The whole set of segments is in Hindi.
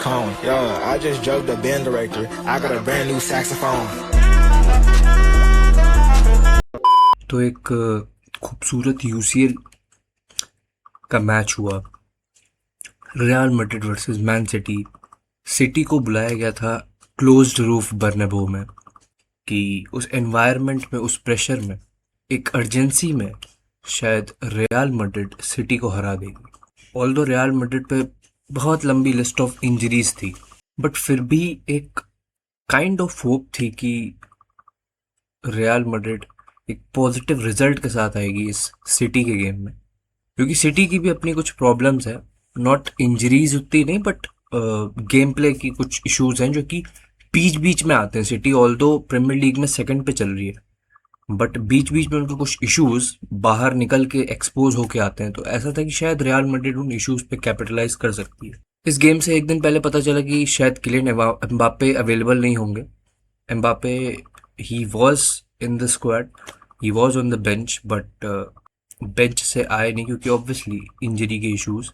Cone. Yo, I just drugged the band director. I got a brand new saxophone. तो एक खूबसूरत यूसीएल का मैच हुआ, real Madrid versus Man city. City को बुलाया गया था क्लोज्ड रूफ बर्नाब्यू में कि उस एनवायरनमेंट में, उस प्रेशर में, एक अर्जेंसी में शायद रियल मैड्रिड सिटी को हरा देगी। ऑल्दो रियल मैड्रिड पे बहुत लंबी लिस्ट ऑफ इंजरीज थी, बट फिर भी एक काइंड ऑफ होप थी कि रियल मैड्रिड एक पॉजिटिव रिजल्ट के साथ आएगी इस सिटी के गेम में, क्योंकि सिटी की भी अपनी कुछ प्रॉब्लम्स है। नॉट इंजरीज उतनी नहीं, बट गेम प्ले की कुछ इश्यूज हैं जो कि बीच बीच में आते हैं। सिटी ऑल्दो प्रीमियर लीग में सेकंड पे चल रही है, बट बीच बीच में उनके कुछ इश्यूज बाहर निकल के एक्सपोज होके आते हैं। तो ऐसा था कि शायद रियल मैड्रिड उन इश्यूज पे कैपिटलाइज कर सकती है। इस गेम से एक दिन पहले पता चला कि शायद किलियन एम्बापे अवेलेबल नहीं होंगे। Mbappe he was in the squad, he was on the bench, but bench से आए नहीं क्योंकि ऑब्वियसली इंजरी के इश्यूज।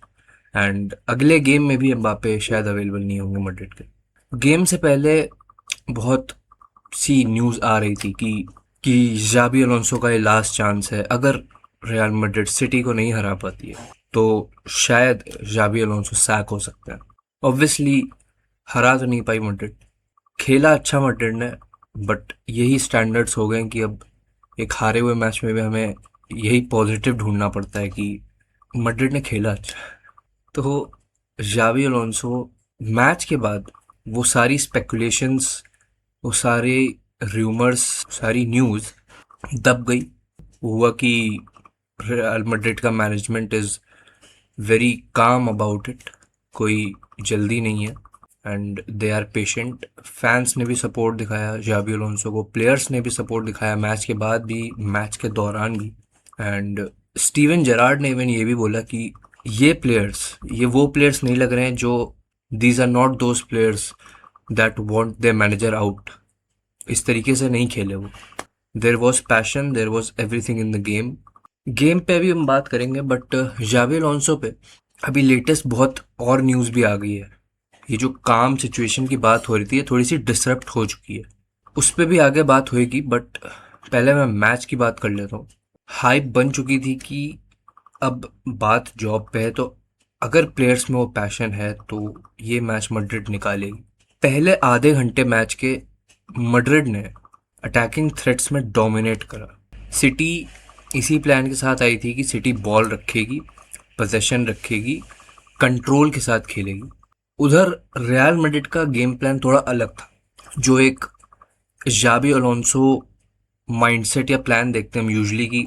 एंड अगले गेम में भी एम्बापे शायद अवेलेबल नहीं होंगे मैड्रिड के। गेम से पहले बहुत सी न्यूज़ आ रही थी कि जाबी अलोंसो का ये लास्ट चांस है। अगर रियल मैड्रिड सिटी को नहीं हरा पाती है तो शायद जाबी अलोंसो सैक हो सकता है। ऑब्वियसली हरा तो नहीं पाई मैड्रिड, खेला अच्छा मैड्रिड ने, बट यही स्टैंडर्ड्स हो गए कि अब एक हारे हुए मैच में भी हमें यही पॉजिटिव ढूंढना पड़ता है कि मैड्रिड ने खेला अच्छा। तो जावी अलोंसो मैच के बाद वो सारी स्पेकुलेशंस, वो सारे र्यूमर्स, सारी न्यूज़ दब गई। हुआ कि रियल मैड्रिड का management is very calm about it, कोई जल्दी नहीं है and they are patient. Fans ने भी सपोर्ट दिखाया जावी अलोंसो को, प्लेयर्स ने भी सपोर्ट दिखाया मैच के बाद भी, मैच के दौरान भी। एंड स्टीवन जेरार्ड ने इवन ये भी बोला कि ये वो प्लेयर्स नहीं लग रहे हैं जो, these are not those players that want their manager out. इस तरीके से नहीं खेले वो। There was passion, there was everything in the game. Game पे भी हम बात करेंगे, बट जावी अलोंसो पे अभी लेटेस्ट बहुत और न्यूज़ भी आ गई है। ये जो काम सिचुएशन की बात हो रही थी, ये थोड़ी सी डिसरप्ट हो चुकी है। उस पर भी आगे बात होएगी, बट पहले मैं मैच की बात कर लेता हूँ। हाइप बन चुकी थी कि अब बात जॉब पे है, तो अगर प्लेयर्स में वो पैशन है तो ये मैच मैड्रिड निकालेगी। पहले आधे घंटे मैच के मैड्रिड ने अटैकिंग थ्रेट्स में डोमिनेट करा। सिटी इसी प्लान के साथ आई थी कि सिटी बॉल रखेगी, पोजेशन रखेगी, कंट्रोल के साथ खेलेगी। उधर रियल मैड्रिड का गेम प्लान थोड़ा अलग था, जो एक जाबी अलोंसो माइंडसेट या प्लान देखते हैं हम यूजुअली कि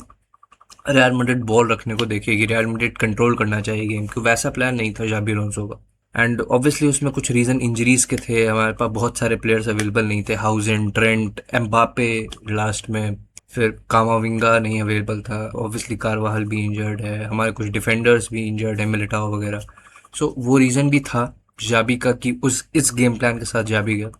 रियल मैड्रिड बॉल रखने को देखेगी, रियल मैड्रिड कंट्रोल करना चाहिए गेम को। वैसा प्लान नहीं था जाबी अलोंसो का। एंड ऑब्वियसली उसमें कुछ रीज़न इंजरीज के थे, हमारे पास बहुत सारे प्लेयर्स अवेलेबल नहीं थे। हाउजेन, ट्रेंट, एम्बापे लास्ट में, फिर कामाविंगा नहीं अवेलेबल था, ऑब्वियसली कारवाहल भी इंजर्ड है, हमारे कुछ डिफेंडर्स भी इंजर्ड है, मिलिटाओ वगैरह। सो वो रीज़न भी था जाबी का कि इस गेम प्लान के साथ जाबी गया।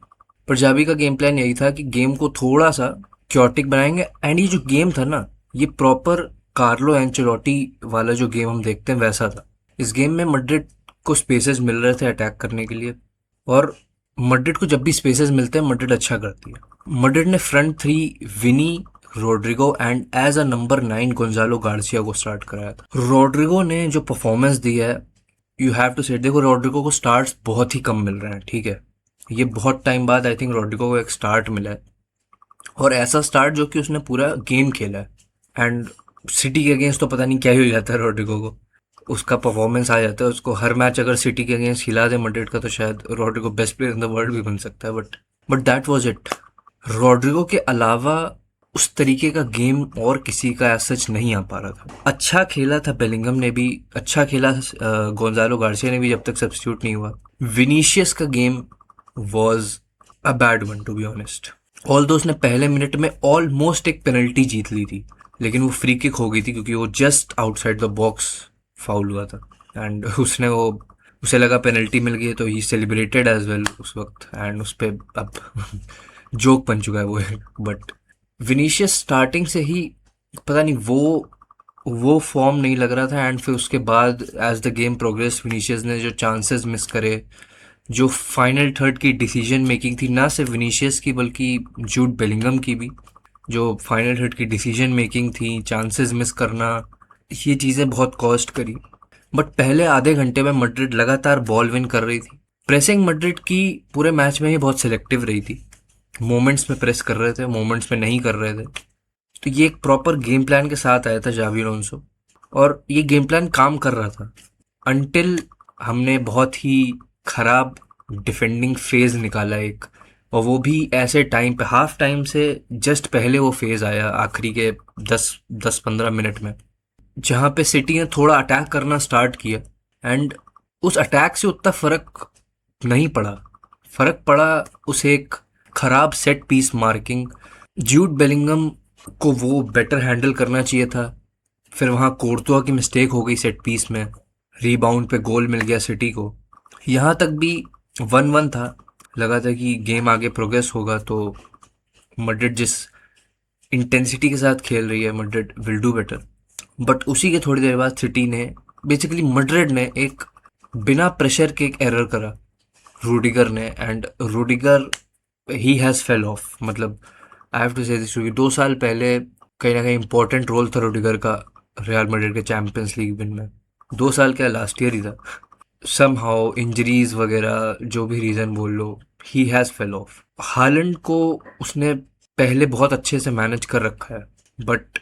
पर जाबी का गेम प्लान यही था कि गेम को थोड़ा सा क्योटिक बनाएंगे। एंड ये जो गेम था ना, ये प्रॉपर कार्लो एंचेलोटी वाला जो गेम हम देखते हैं वैसा था। इस गेम में मैड्रिड को स्पेसेस मिल रहे थे अटैक करने के लिए, और मैड्रिड को जब भी स्पेसेस मिलते हैं मैड्रिड अच्छा करती है। मैड्रिड ने front three Vini, Rodrigo and as a number 9 Gonzalo Garcia को स्टार्ट कराया था। रोड्रिगो ने जो परफॉर्मेंस दी है, यू हैव टू सेट। देखो, रोड्रिगो को स्टार्ट्स बहुत ही कम मिल रहे हैं, ठीक है। ये बहुत टाइम बाद आई थिंक रोड्रिगो को एक स्टार्ट मिला है, और ऐसा स्टार्ट जो कि उसने पूरा गेम खेला है। एंड सिटी के अगेंस्ट तो पता नहीं क्या ही हो जाता है रोड्रिगो को, उसका परफॉर्मेंस आ जाता है उसको हर मैच। अगर सिटी के अगेंस्ट खिला दे मैड्रिड का तो शायद Rodrigo best player in the world भी बन सकता है। But that was it. Rodrigo के अलावा उस तरीके का गेम और किसी का ऐसा सच नहीं आ पा रहा था। अच्छा खेला था बेलिंगम ने भी, अच्छा खेला गोंजालो गार्सिया ने भी जब तक सब्स्टिट्यूट नहीं हुआ। विनीशियस का game was a bad one to be honest. Although उसने पहले मिनट में ऑलमोस्ट एक पेनल्टी जीत ली थी, लेकिन वो फ्री किक हो गई थी क्योंकि वो just outside the box foul हुआ था। एंड उसे लगा पेनल्टी मिल गई, तो ही सेलिब्रेटेड एज वेल उस वक्त। एंड उस पर अब जोक बन चुका है वो। बट विनीशियस स्टार्टिंग से ही पता नहीं वो फॉर्म नहीं लग रहा था। एंड फिर उसके बाद as the game progress Vinicius ने जो चांसेस मिस करे, जो फाइनल थर्ड की डिसीजन मेकिंग थी, ना सिर्फ विनीशियस की बल्कि जूड बेलिंगम की भी, जो फाइनल थर्ड की डिसीजन मेकिंग थी, चांसेस मिस करना, ये चीज़ें बहुत कॉस्ट करी। बट पहले आधे घंटे में मैड्रिड लगातार बॉल विन कर रही थी। प्रेसिंग मैड्रिड की पूरे मैच में ही बहुत सिलेक्टिव रही थी। मोमेंट्स में प्रेस कर रहे थे, मोमेंट्स में नहीं कर रहे थे। तो ये एक प्रॉपर गेम प्लान के साथ आया था जावी अलोंसो, और ये गेम प्लान काम कर रहा था अनटिल हमने बहुत ही खराब डिफेंडिंग फेज निकाला एक, और वो भी ऐसे टाइम पे, हाफ टाइम से जस्ट पहले वो फेज आया आखिरी के 10-15 मिनट में, जहाँ पे सिटी ने थोड़ा अटैक करना स्टार्ट किया। एंड उस अटैक से उतना फर्क नहीं पड़ा। फर्क पड़ा उस एक खराब set piece marking. Jude Bellingham को वो बेटर हैंडल करना चाहिए था। फिर वहाँ कोर्तुआ की मिस्टेक हो गई सेट पीस में, रीबाउंड पे गोल मिल गया सिटी को। यहाँ तक भी 1-1 था, लगा था कि गेम आगे प्रोग्रेस होगा। तो मैड्रिड जिस इंटेंसिटी के साथ खेल रही है, Madrid will do better. But उसी के थोड़ी देर बाद सिटी ने, बेसिकली मैड्रिड ने एक बिना प्रेशर के एक एरर करा रूडिगर ने, and Rudiger he has fell of. मतलब आई हैव टू से दिस, क्योंकि 2 साल पहले कहीं ना कहीं इंपॉर्टेंट रोल था रूडिगर का रियल मैड्रिड के चैंपियंस लीग विन में। 2 साल क्या, लास्ट ईयर ही था। सम हाउ इंजरीज वगैरह जो भी रीज़न बोल लो, he has fell off. Holland को उसने पहले बहुत अच्छे से मैनेज कर रखा है, बट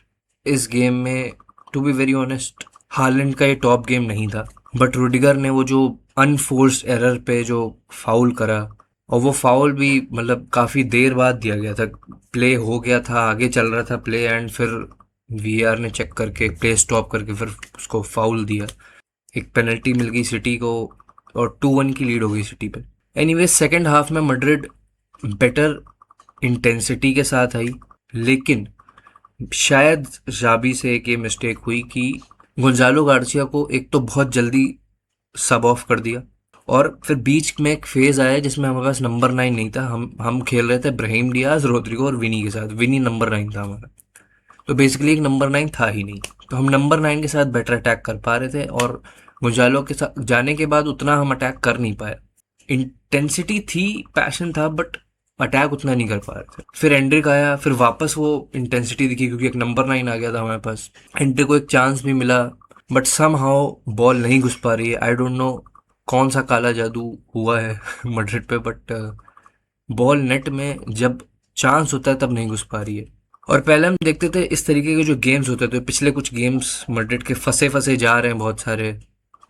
इस गेम में to be very honest Haaland का ये टॉप गेम नहीं था। बट रूडिगर ने वो जो अनफोर्स्ड एरर पे जो फाउल करा, और वो फाउल भी मतलब काफ़ी देर बाद दिया गया था। प्ले हो गया था, आगे चल रहा था प्ले, एंड फिर वीआर ने चेक करके प्ले स्टॉप करके फिर उसको फाउल दिया। एक पेनल्टी मिल गई सिटी को, और 2-1 की लीड हो गई सिटी पे। एनीवे सेकेंड हाफ में मैड्रिड बेटर इंटेंसिटी के साथ आई, लेकिन शायद जाबी से एक ये मिस्टेक हुई कि गोंजालो गार्सिया को एक तो बहुत जल्दी सब ऑफ कर दिया, और फिर बीच में एक फेज आया जिसमें हमारे पास नंबर 9 नहीं था। हम खेल रहे थे ब्राहिम डियाज, रोड्रिगो और विनी के साथ। विनी नंबर 9 था हमारा, तो बेसिकली एक नंबर 9 था ही नहीं। तो हम नंबर 9 के साथ बेटर अटैक कर पा रहे थे, और गोंजालो के साथ जाने के बाद उतना हम अटैक कर नहीं पाए। इंटेंसिटी थी, पैशन था, बट अटैक उतना नहीं कर पा रहे थे। फिर एंड्रिक आया, फिर वापस वो इंटेंसिटी दिखी क्योंकि एक नंबर 9 आ गया था हमारे पास। एंड्रिक को एक चांस भी मिला, बट सम हाउ बॉल नहीं घुस पा रही है। आई डोंट नो कौन सा काला जादू हुआ है मैड्रिड पे, बट बॉल नेट में जब चांस होता है तब नहीं घुस पा रही है। और पहले हम देखते थे इस तरीके के जो गेम्स होते थे, पिछले कुछ गेम्स मैड्रिड के फंसे फंसे जा रहे हैं बहुत सारे,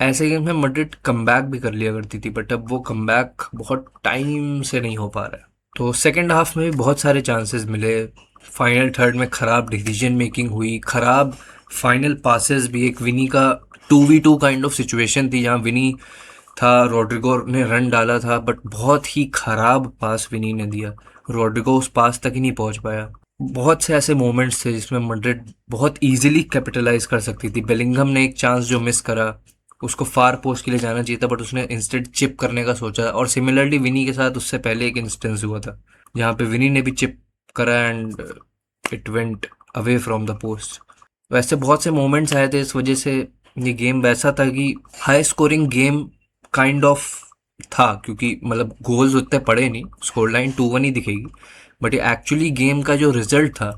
ऐसे गेम में मैड्रिड कमबैक भी कर लिया करती थी, बट अब वो कमबैक बहुत टाइम से नहीं हो पा रहा है। तो सेकेंड हाफ में भी बहुत सारे चांसेस मिले। फाइनल थर्ड में खराब डिसीजन मेकिंग हुई, खराब फाइनल पासेस भी। एक विनी का 2v2 काइंड ऑफ सिचुएशन थी, जहाँ विनी था, रोड्रिगो ने रन डाला था, बट बहुत ही खराब पास विनी ने दिया। रोड्रिगो उस पास तक ही नहीं पहुंच पाया। बहुत से ऐसे मोमेंट्स थे जिसमें मैड्रिड बहुत इजीली कैपिटलाइज कर सकती थी। बेलिंगम ने एक चांस जो मिस करा, उसको फार पोस्ट के लिए जाना चाहिए था, बट उसने इंस्टेड चिप करने का सोचा। और सिमिलरली विनी के साथ उससे पहले एक इंस्टेंस हुआ था जहाँ पे विनी ने भी चिप करा and it went away from the post. वैसे बहुत से मोमेंट्स आए थे, इस वजह से ये गेम वैसा था कि high scoring game kind of था, क्योंकि मतलब गोल्स उतने पड़े नहीं, स्कोर लाइन 2-1 ही दिखेगी, बट ये एक्चुअली गेम का जो रिजल्ट था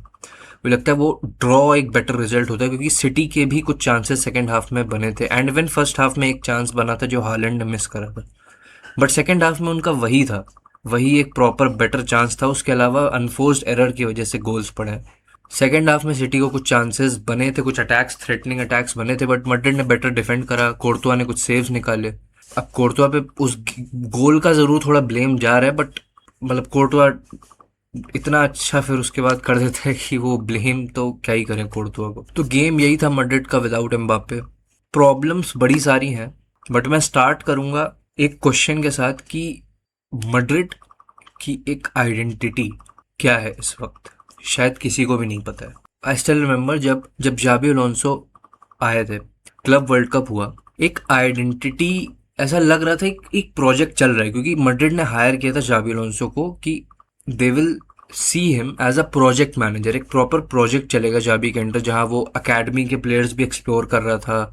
मुझे लगता है वो ड्रॉ एक बेटर रिजल्ट होता है, क्योंकि सिटी के भी कुछ चांसेस सेकंड हाफ में बने थे। एंड इवन फर्स्ट हाफ में एक चांस बना था जो हालैंड ने मिस करा था, बट सेकंड हाफ में उनका वही था, वही एक प्रॉपर बेटर चांस था। उसके अलावा अनफोर्स्ड एरर की वजह से गोल्स पड़े। सेकंड हाफ में सिटी को कुछ चांसेस बने थे, कुछ अटैक्स, थ्रेटनिंग अटैक्स बने थे, बट मैड्रिड ने बेटर डिफेंड करा। कोर्तुआ ने कुछ सेव्स निकाले। अब कोर्तुआ पे उस गोल का ज़रूर थोड़ा ब्लेम जा रहा है, बट मतलब कोर्तुआ इतना अच्छा फिर उसके बाद कर देता है कि वो ब्लेम तो क्या ही करें कोर्तुआ को। तो गेम यही था मैड्रिड का विदाउट एम्बाप्पे। प्रॉब्लम्स बड़ी सारी हैं, बट मैं स्टार्ट करूंगा एक क्वेश्चन के साथ कि मैड्रिड की एक आइडेंटिटी क्या है इस वक्त, शायद किसी को भी नहीं पता है। आई स्टिल रिमेंबर जब जब जाबी अलोंसो आए थे, क्लब वर्ल्ड कप हुआ, एक आइडेंटिटी ऐसा लग रहा था, एक प्रोजेक्ट चल रहा है, क्योंकि मैड्रिड ने हायर किया था जाबी अलोंसो को कि they will see him as a project manager. एक प्रॉपर प्रोजेक्ट चलेगा जाबी के अंडर, जहाँ वो अकेडमी के प्लेयर्स भी एक्सप्लोर कर रहा था,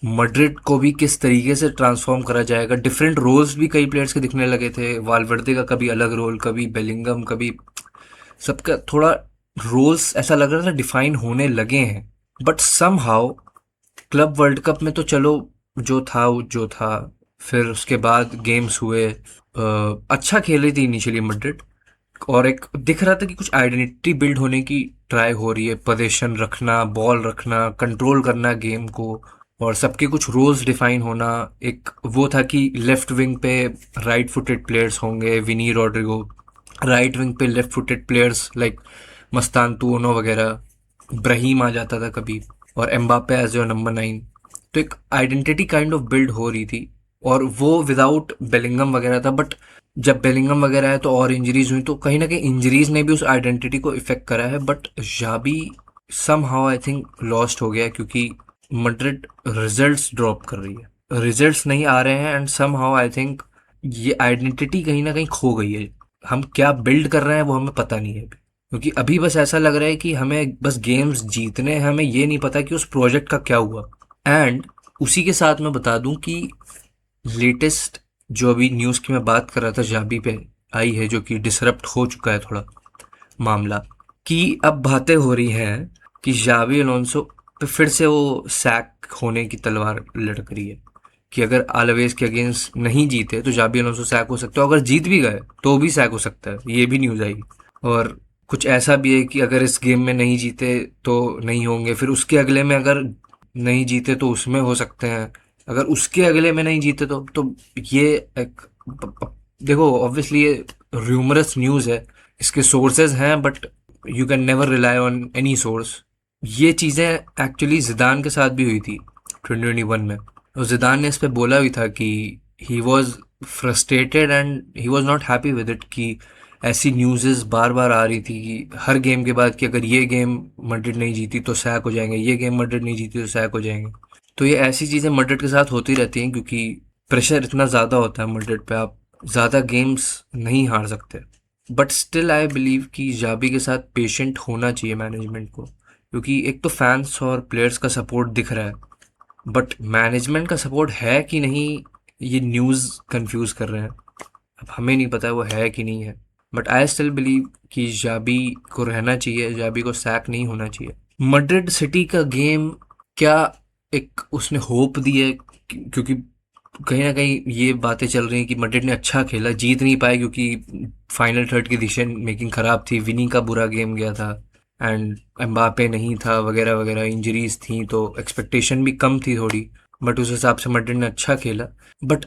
मड्रिड को भी किस तरीके से ट्रांसफॉर्म करा जाएगा। डिफरेंट रोल्स भी कई प्लेयर्स के दिखने लगे थे, वालवर्दे का कभी अलग रोल, कभी बेलिंगम, कभी सबका थोड़ा रोल्स ऐसा लग रहा था डिफाइन होने लगे हैं। But somehow club world cup में तो चलो जो था वो जो था, फिर उसके बाद गेम्स हुए, अच्छा खेली थी इनिशियली मड्रिड, और एक दिख रहा था कि कुछ आइडेंटिटी बिल्ड होने की ट्राई हो रही है, पोजीशन रखना, बॉल रखना, कंट्रोल करना गेम को, और सबके कुछ रोल्स डिफाइन होना। एक वो था कि लेफ्ट विंग पे राइट फुटेड प्लेयर्स होंगे, विनी रॉड्रिगो, राइट विंग पे left footed players like Mastantuono वगैरह, ब्रहीम आ जाता था कभी, और एम्बापे एज योर नंबर 9। तो एक आइडेंटिटी काइंड ऑफ बिल्ड हो रही थी, और वो विदाउट बेलिंगम वगैरह था। बट जब बेलिंगम वगैरह है तो और इंजरीज हुई, तो कहीं ना कहीं इंजरीज ने भी उस आइडेंटिटी को इफेक्ट करा है। But Xabi somehow I think lost हो गया, क्योंकि मड्रिड रिजल्ट्स ड्रॉप कर रही है, रिजल्ट्स नहीं आ रहे हैं, and somehow I think ये आइडेंटिटी कहीं ना कहीं खो गई है। हम क्या बिल्ड कर रहे हैं वो हमें पता नहीं है अभी, क्योंकि अभी बस ऐसा लग रहा है कि हमें बस गेम्स जीतने हैं, हमें ये नहीं पता कि उस प्रोजेक्ट का क्या हुआ। एंड उसी के साथ मैं बता दूं कि लेटेस्ट जो अभी न्यूज़ की मैं बात कर रहा था जाबी पे आई है, जो कि डिसरप्ट हो चुका है थोड़ा मामला, कि अब बातें हो रही हैं कि जाबी अलोंसो पे फिर से वो सैक होने की तलवार लटक रही है, कि अगर आलवेज के अगेंस्ट नहीं जीते तो जाबी अलोंसो सैक हो सकता है, अगर जीत भी गए तो भी सैक हो सकता है, ये भी न्यूज़ आई। और कुछ ऐसा भी है कि अगर इस गेम में नहीं जीते तो नहीं होंगे, फिर उसके अगले में अगर नहीं जीते तो उसमें हो सकते हैं, अगर उसके अगले में नहीं जीते तो ये एक देखो ऑब्वियसली ये र्यूमरस न्यूज़ है, इसके सोर्सेज हैं, but you can never rely on any source. ये चीज़ें एक्चुअली जिदान के साथ भी हुई थी 2021 में, और जिदान ने इस पे बोला भी था कि he was frustrated and he was not happy with it, कि ऐसी न्यूज़ बार बार आ रही थी कि हर गेम के बाद कि अगर ये गेम मड्रिड नहीं जीती तो सैक हो जाएंगे, ये गेम मड्रिड नहीं जीती तो सैक हो जाएंगे। तो ये ऐसी चीज़ें मड्रिड के साथ होती रहती हैं, क्योंकि प्रेशर इतना ज़्यादा होता है मड्रिड पे, आप ज़्यादा गेम्स नहीं हार सकते। बट स्टिल आई बिलीव कि जाबी के साथ पेशेंट होना चाहिए मैनेजमेंट को, क्योंकि एक तो फैंस और प्लेयर्स का सपोर्ट दिख रहा है, बट मैनेजमेंट का सपोर्ट है कि नहीं, ये न्यूज़ कंफ्यूज कर रहे हैं। अब हमें नहीं पता वो है कि नहीं है, बट आई स्टिल बिलीव कि जाबी को रहना चाहिए, जाबी को सैक नहीं होना चाहिए। मड्रिड सिटी का गेम क्या एक उसने होप दी है, क्योंकि कहीं ना कहीं ये बातें चल रही हैं कि मड्रिड ने अच्छा खेला, जीत नहीं पाए क्योंकि फाइनल थर्ड की डिसीजन मेकिंग खराब थी, विनी का बुरा गेम गया था, एंड एम्बापे नहीं था वगैरह वगैरह, इंजरीज थी तो एक्सपेक्टेशन भी कम थी थोड़ी, बट उस हिसाब से मड्रिड ने अच्छा खेला। बट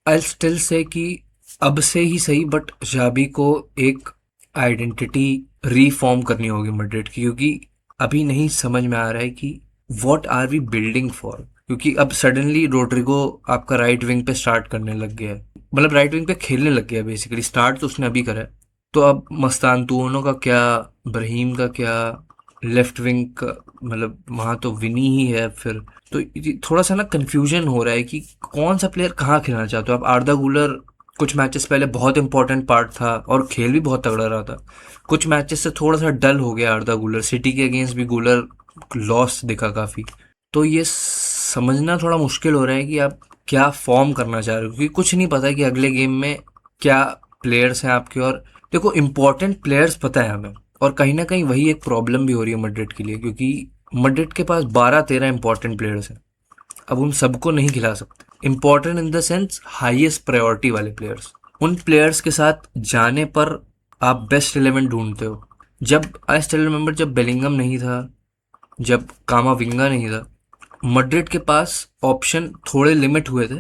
आई स्टिल से कि अब से ही सही, बट जाबी को एक आइडेंटिटी रीफॉर्म करनी होगी मड्रिड की, क्योंकि अभी नहीं समझ में आ रहा है कि what are we building for. क्योंकि अब सडनली रोड्रिगो आपका राइट विंग पे स्टार्ट करने लग गया है, मतलब राइट विंग पे खेलने लग गया है, बेसिकली स्टार्ट तो उसने अभी करा है। तो अब मस्तान तूनो का क्या, ब्रहीम का क्या, लेफ्ट विंग का मतलब वहाँ तो विनी ही है, फिर तो थोड़ा सा ना कंफ्यूजन हो रहा है कि कौन सा प्लेयर कहाँ खेलना चाहते हो। अब आर्दा गुलर कुछ मैचेस पहले बहुत इंपॉर्टेंट पार्ट था और खेल भी बहुत तगड़ा रहा था, कुछ मैचेस से थोड़ा सा डल हो गया आर्दा गुलर, सिटी के अगेंस्ट भी गुलर लॉस दिखा काफ़ी। तो ये समझना थोड़ा मुश्किल हो रहा है कि आप क्या फॉर्म करना चाह रहे हो, क्योंकि कुछ नहीं पता कि अगले गेम में क्या प्लेयर्स हैं आपके। और देखो इंपॉर्टेंट प्लेयर्स पता है हमें, और कहीं ना कहीं वही एक प्रॉब्लम भी हो रही है मड्रिड के लिए, क्योंकि मड्रिड के पास 12-13 इंपॉर्टेंट प्लेयर्स हैं, अब उन सबको नहीं खिला सकते। Important in the sense highest priority वाले प्लेयर्स, उन प्लेयर्स के साथ जाने पर आप बेस्ट 11 ढूंढते हो। जब आई स्टिल रिमेंबर जब बेलिंगम नहीं था, जब कामाविंगा नहीं था, मड्रिड के पास ऑप्शन थोड़े लिमिट हुए थे,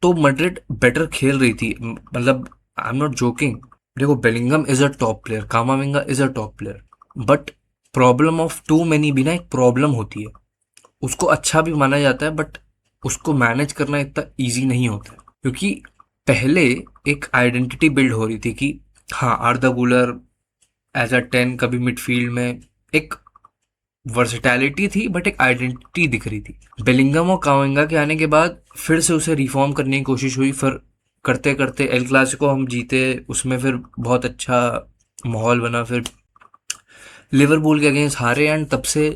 तो मड्रिड बेटर खेल रही थी, मतलब आई एम नॉट जोकिंग। देखो Bellingham is a top player, Camavinga is a top player, but problem of too many भी ना एक प्रॉब्लम होती है। उसको अच्छा भी माना जाता है, बट उसको मैनेज करना इतना इजी नहीं होता है, क्योंकि पहले एक आइडेंटिटी बिल्ड हो रही थी कि हाँ आर्दा गुलर एज अ 10 कभी मिडफील्ड में एक वर्सेटैलिटी थी, बट एक आइडेंटिटी दिख रही थी। बेलिंगम और काविंगा के आने के बाद फिर से उसे रिफॉर्म करने की कोशिश हुई, फिर करते करते एल क्लासिको हम जीते, उसमें फिर बहुत अच्छा माहौल बना, फिर लिवरपूल के अगेंस्ट हारे, एंड तब से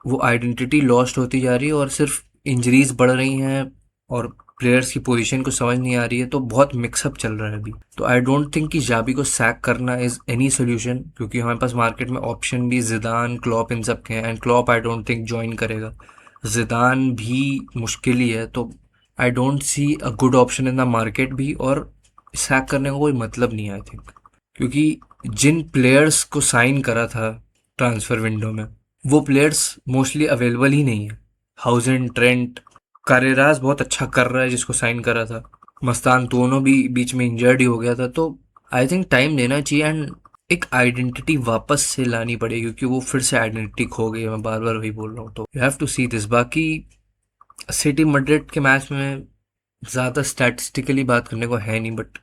वो आइडेंटिटी लॉस्ट होती जा रही है और सिर्फ इंजरीज बढ़ रही हैं और प्लेयर्स की पोजीशन को समझ नहीं आ रही है, तो बहुत मिक्सअप चल रहा है अभी। तो आई डोंट थिंक कि जाबी को सैक करना इज एनी सोल्यूशन, क्योंकि हमारे पास मार्केट में ऑप्शन भी जिदान, क्लॉप इन सब के हैं, and Klopp I don't think join करेगा। जिदान भी मुश्किल ही है, तो I don't see a good option in the market भी, और सैक करने का कोई मतलब नहीं है आई थिंक, क्योंकि जिन प्लेयर्स को साइन करा था ट्रांसफर विंडो में वो प्लेयर्स मोस्टली अवेलेबल ही नहीं है। हाउजन, ट्रेंट, कारेरास बहुत अच्छा कर रहा है जिसको साइन करा था, मस्तान दोनों भी बीच में इंजर्ड ही हो गया था। तो आई थिंक टाइम देना चाहिए एंड एक आइडेंटिटी वापस से लानी पड़ेगी, क्योंकि वो फिर से आइडेंटिटी खो गई है। मैं बार बार वही बोल रहा हूँ, तो you have to see this. बाकी सिटी मैड्रिड के मैच में ज़्यादा स्टैटिस्टिकली बात करने को है नहीं, बट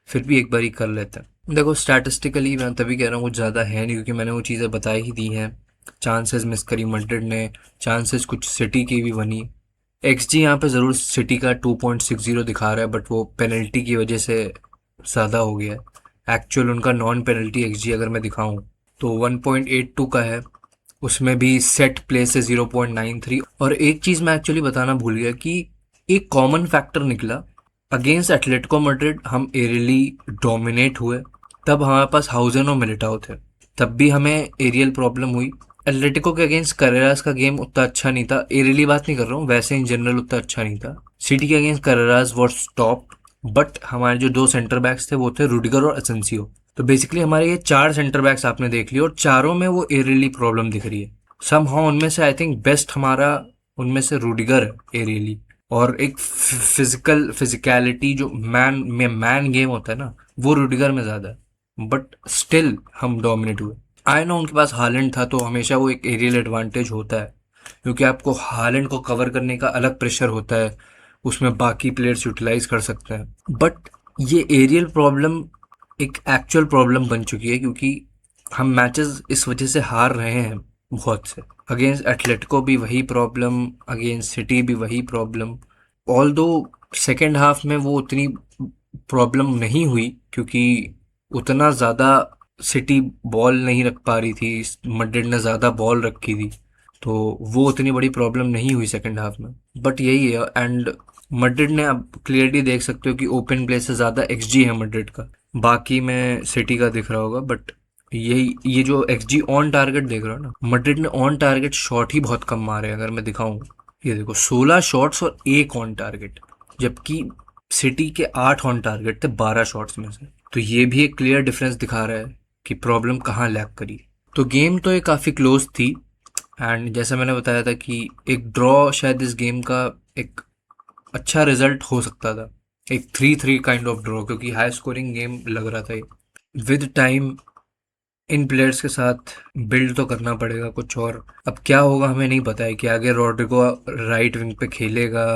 फिर भी एक बार ही कर लेते हैं। देखो स्टैटिस्टिकली मैं तभी कह रहा हूँ कुछ ज़्यादा है नहीं, क्योंकि मैंने वो चीज़ें बताई ही दी हैं। चांसेस मिस करी मैड्रिड ने, चांसेस कुछ सिटी की भी बनी। एक्सजी यहाँ पे ज़रूर सिटी का 2.60 दिखा रहा है, बट वो पेनल्टी की वजह से ज़्यादा हो गया है। एक्चुअल उनका नॉन पेनल्टी एक्सजी अगर मैं दिखाऊँ तो 1.82 का है, उसमें भी सेट प्ले से 0.93। और एक चीज़ मैं एक्चुअली बताना भूल गया कि एक कॉमन फैक्टर निकला अगेंस्ट एटलेटिको मैड्रिड। हम एरियली डोमिनेट हुए, तब हमारे पास हाउजन और मिलिटाओ थे, तब भी हमें एरियल प्रॉब्लम हुई। एटलेटिको के अगेंस्ट करेरास का गेम उतना अच्छा नहीं था, एरियली बात नहीं कर रहा हूँ, वैसे इन जनरल उतना अच्छा नहीं था। सिटी के against Carreras was top, but हमारे जो दो सेंटर बैक्स थे वो थे रुडिगर और असेंसियो। तो बेसिकली हमारे ये 4 सेंटर बैक्स आपने देख लिए, और चारों में वो एरियली प्रॉब्लम दिख रही है। समहाउ उनमें से आई थिंक बेस्ट हमारा उनमें से रुडिगर है एरियली, और एक फिजिकलिटी जो मैन गेम होता है ना, वो रुडिगर में ज़्यादा है, बट स्टिल हम डोमिनेट हुए। आई नो उनके पास हालैंड था, तो हमेशा वो एक एरियल एडवांटेज होता है, क्योंकि आपको हालैंड को कवर करने का अलग प्रेशर होता है, उसमें बाकी प्लेयर्स यूटिलाइज कर सकते हैं। बट ये एरियल प्रॉब्लम एक एक्चुअल प्रॉब्लम बन चुकी है, क्योंकि हम मैचेस इस वजह से हार रहे हैं बहुत से। अगेंस्ट एटलेटिको भी वही प्रॉब्लम, अगेंस्ट सिटी भी वही प्रॉब्लम। ऑल दो सेकेंड हाफ में वो उतनी प्रॉब्लम नहीं हुई, क्योंकि उतना ज़्यादा सिटी बॉल नहीं रख पा रही थी, मैड्रिड ने ज़्यादा बॉल रखी थी, तो वो उतनी बड़ी प्रॉब्लम नहीं हुई सेकेंड हाफ में। बट यही है, एंड मैड्रिड ने अब क्लियरली देख सकते हो कि ओपन प्ले से ज़्यादा एक्सजी है मैड्रिड का, बाकी में सिटी का दिख रहा होगा। बट यही ये जो एक्सजी ऑन टारगेट देख रहा हो ना, मैड्रिड ने ऑन टारगेट शॉट ही बहुत कम मारे। अगर मैं दिखाऊं, ये देखो 16 शॉट्स और 1 ऑन टारगेट, जबकि सिटी के 8 ऑन टारगेट थे 12 शॉट्स में से। तो ये भी एक क्लियर डिफरेंस दिखा रहा है कि प्रॉब्लम कहाँ लैक करी। तो गेम तो ये काफ़ी क्लोज थी, एंड जैसा मैंने बताया था कि एक ड्रॉ शायद इस गेम का एक अच्छा रिजल्ट हो सकता था, एक 3-3 काइंड ऑफ ड्रॉ, क्योंकि हाई स्कोरिंग गेम लग रहा था। विद टाइम इन प्लेयर्स के साथ बिल्ड तो करना पड़ेगा कुछ, और अब क्या होगा हमें नहीं पता है कि आगे रॉड्रिगो राइट विंग पे खेलेगा,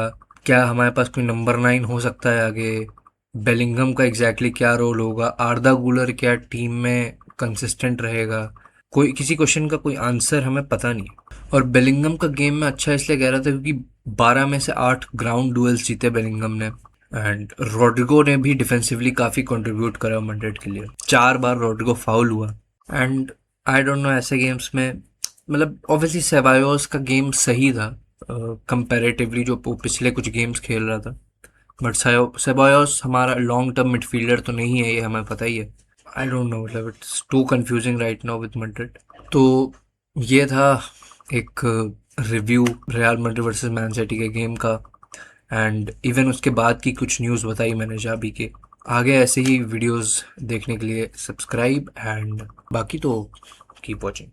क्या हमारे पास कोई नंबर 9 हो सकता है आगे, बेलिंगम का एग्जैक्टली क्या रोल होगा, आर्दा गुलर क्या टीम में कंसिस्टेंट रहेगा, कोई किसी क्वेश्चन का कोई आंसर हमें पता नहीं। और बेलिंगम का गेम में अच्छा इसलिए कह रहा था क्योंकि 12 में से 8 ग्राउंड डुएल्स जीते बेलिंगम ने, एंड रॉड्रिगो ने भी डिफेंसिवली काफ़ी कंट्रीब्यूट करा मैड्रिड के लिए। 4 बार रॉड्रिगो फाउल हुआ, एंड आई डोंट नो ऐसे गेम्स में, मतलब ऑब्वियसली सेबायोस का गेम सही था कंपैरेटिवली जो वो पिछले कुछ गेम्स खेल रहा था, बट सेबायोस हमारा लॉन्ग टर्म मिडफील्डर तो नहीं है, ये हमें पता ही है। आई डोंट नो, मतलब it's too confusing right now with Madrid. तो ये था एक review real Madrid versus Man City के गेम का, एंड इवन उसके बाद की कुछ न्यूज़ बताई मैंने जाबी के। आगे ऐसे ही वीडियोस देखने के लिए सब्सक्राइब, एंड बाकी तो कीप वॉचिंग।